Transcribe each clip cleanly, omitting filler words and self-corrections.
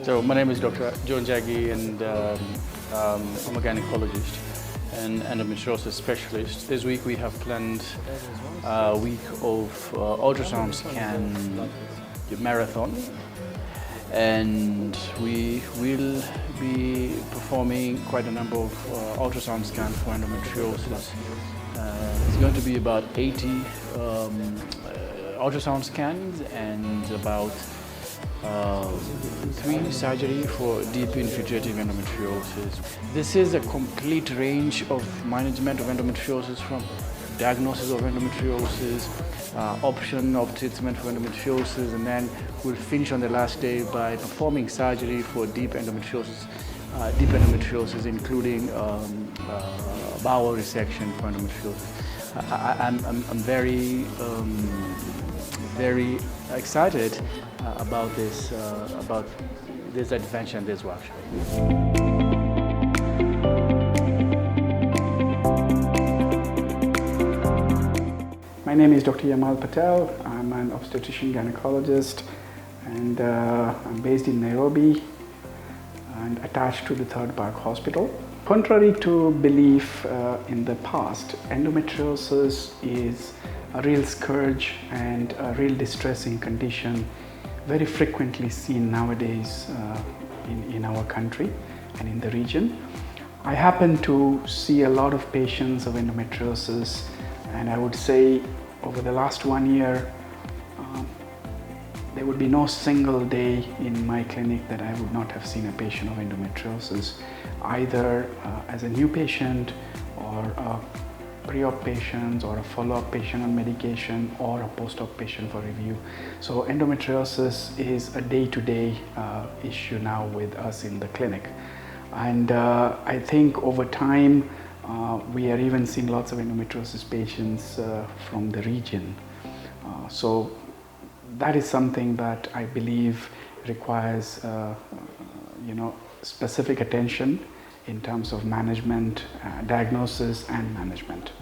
So my name is Dr.Joe Njagi, and I'm a gynecologist and endometriosis specialist. This week we have planned a week of ultrasound scan marathon, and we will be performing quite a number of ultrasound scans for endometriosis. It's going to be about 80 ultrasound scans and about 3 surgery for deep infiltrating endometriosis. This is a complete range of management of endometriosis, from diagnosis of endometriosis, option of treatment for endometriosis, and then we'll finish on the last day by performing surgery for deep endometriosis, including bowel resection for endometriosis. I'm very excited about this adventure and this workshop. My name is Dr. Yamal Patel. I'm an obstetrician-gynecologist, and I'm based in Nairobi and attached to the Third Park Hospital. Contrary to belief in the past, endometriosis is a real scourge and a real distressing condition, very frequently seen nowadays in our country and in the region. I happen to see a lot of patients of endometriosis, and I would say over the last 1 year, there would be no single day in my clinic that I would not have seen a patient of endometriosis, either as a new patient or a pre-op patient or a follow-up patient on medication or a post-op patient for review. So endometriosis is a day-to-day issue now with us in the clinic. And I think over time, we are even seeing lots of endometriosis patients from the region. So that is something that I believe requires specific attention in terms of management, diagnosis and management.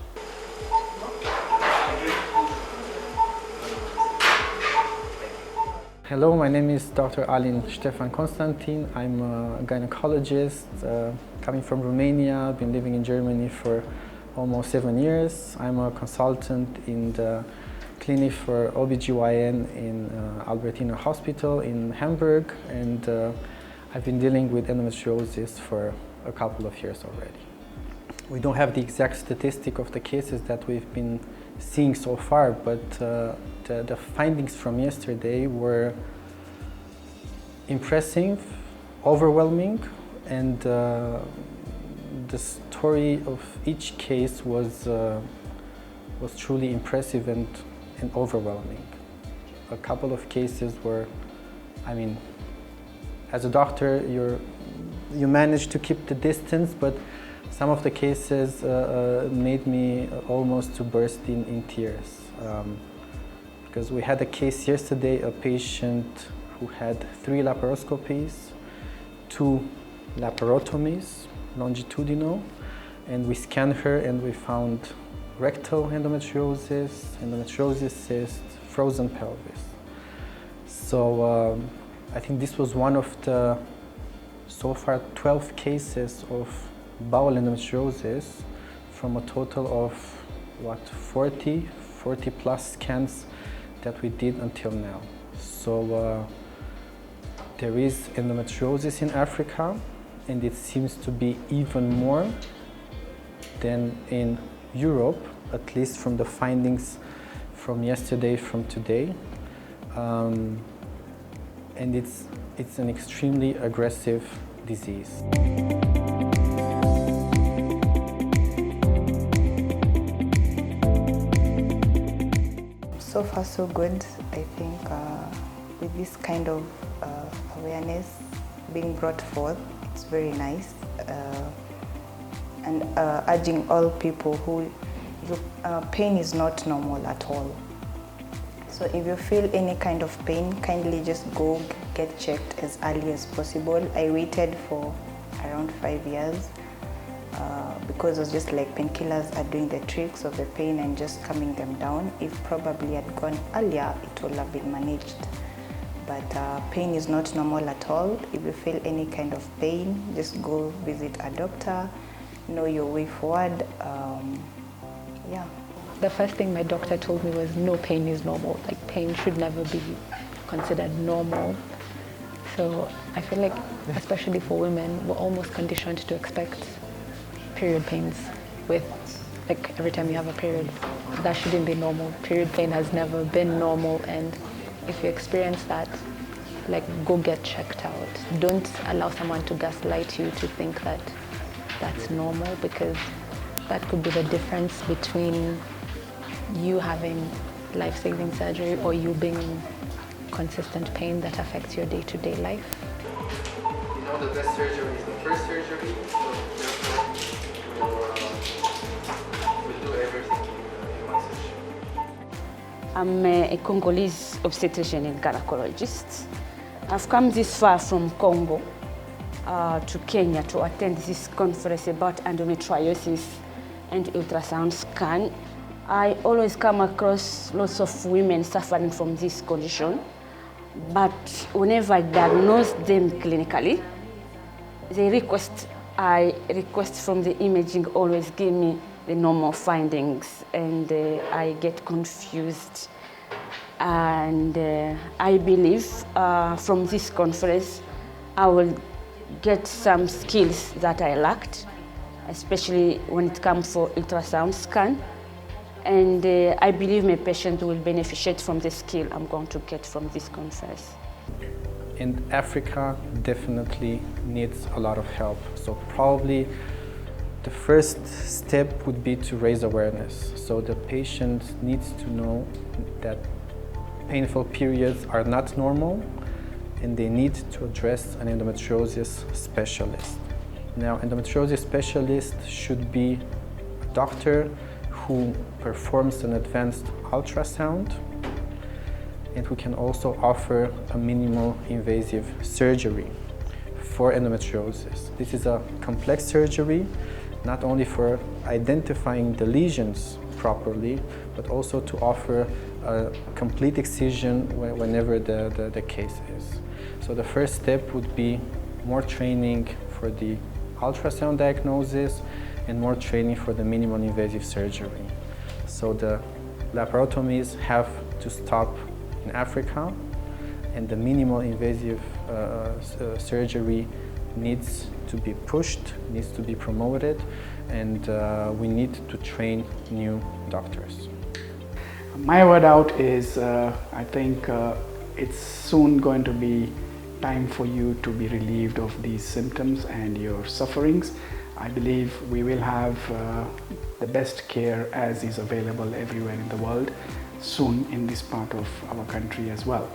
Hello, my name is Dr. Alin Stefan Constantin. I'm a gynecologist coming from Romania. I've been living in Germany for almost 7 years. I'm a consultant in the clinic for OBSGYN in Albertina Hospital in Hamburg, and I've been dealing with endometriosis for a couple of years already. We don't have the exact statistic of the cases that we've been seeing so far, but the findings from yesterday were impressive, overwhelming, and the story of each case was truly impressive and overwhelming. A couple of cases were, I mean, as a doctor, you manage to keep the distance, but some of the cases made me almost to burst in tears. Because we had a case yesterday, a patient who had 3 laparoscopies, 2 laparotomies, longitudinal, and we scanned her and we found rectal endometriosis cyst, frozen pelvis. So I think this was one of the so far 12 cases of bowel endometriosis from a total of 40 plus scans that we did until now. So there is endometriosis in Africa, and it seems to be even more than in Europe, at least from the findings from yesterday, from today. And it's an extremely aggressive disease. So far so good. I think with this kind of awareness being brought forth, it's very nice. And urging all people who pain is not normal at all. So if you feel any kind of pain, kindly just go get checked as early as possible. I waited for around 5 years because it was just like painkillers are doing the tricks of the pain and just calming them down. If probably had gone earlier, it would have been managed. but pain is not normal at all. If you feel any kind of pain, just go visit a doctor, know your way forward. Yeah. The first thing my doctor told me was no pain is normal. Like pain should never be considered normal. So I feel like, especially for women, we're almost conditioned to expect period pains with, like, every time you have a period. That shouldn't be normal. Period pain has never been normal, and if you experience that, like, go get checked out. Don't allow someone to gaslight you to think that that's normal, because that could be the difference between you having life-saving surgery or you being in consistent pain that affects your day-to-day life. You know, the best surgery is the first surgery, so therefore we'll do everything in one session. I'm a Congolese obstetrician and gynecologist. I've come this far from Congo to Kenya to attend this conference about endometriosis and ultrasound scan. I always come across lots of women suffering from this condition, but whenever I diagnose them clinically, I request from the imaging always give me the normal findings, and I get confused. And I believe from this conference I will get some skills that I lacked, especially when it comes for ultrasound scan. And I believe my patient will benefit from the skill I'm going to get from this conference. And Africa definitely needs a lot of help. So probably the first step would be to raise awareness. So the patient needs to know that painful periods are not normal, and they need to address an endometriosis specialist. Now, endometriosis specialist should be a doctor who performs an advanced ultrasound and who can also offer a minimal invasive surgery for endometriosis. This is a complex surgery, not only for identifying the lesions properly, but also to offer a complete excision whenever the case is. So the first step would be more training for the ultrasound diagnosis and more training for the minimal invasive surgery. So the laparotomies have to stop in Africa, and the minimal invasive surgery needs to be pushed, needs to be promoted, and we need to train new doctors. My word out is I think it's soon going to be time for you to be relieved of these symptoms and your sufferings. I believe we will have the best care as is available everywhere in the world soon in this part of our country as well.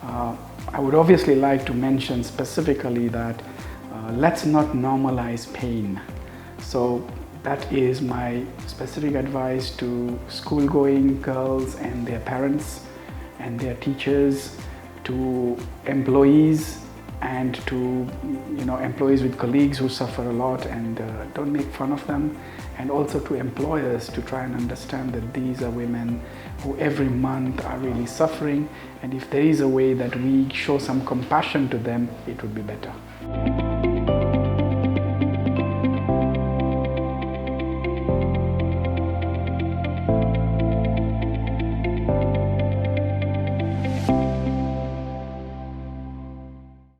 I would obviously like to mention specifically that let's not normalize pain. So that is my specific advice to school-going girls and their parents and their teachers, to employees, and to employees with colleagues who suffer a lot, and don't make fun of them, and also to employers to try and understand that these are women who every month are really suffering, and if there is a way that we show some compassion to them, it would be better.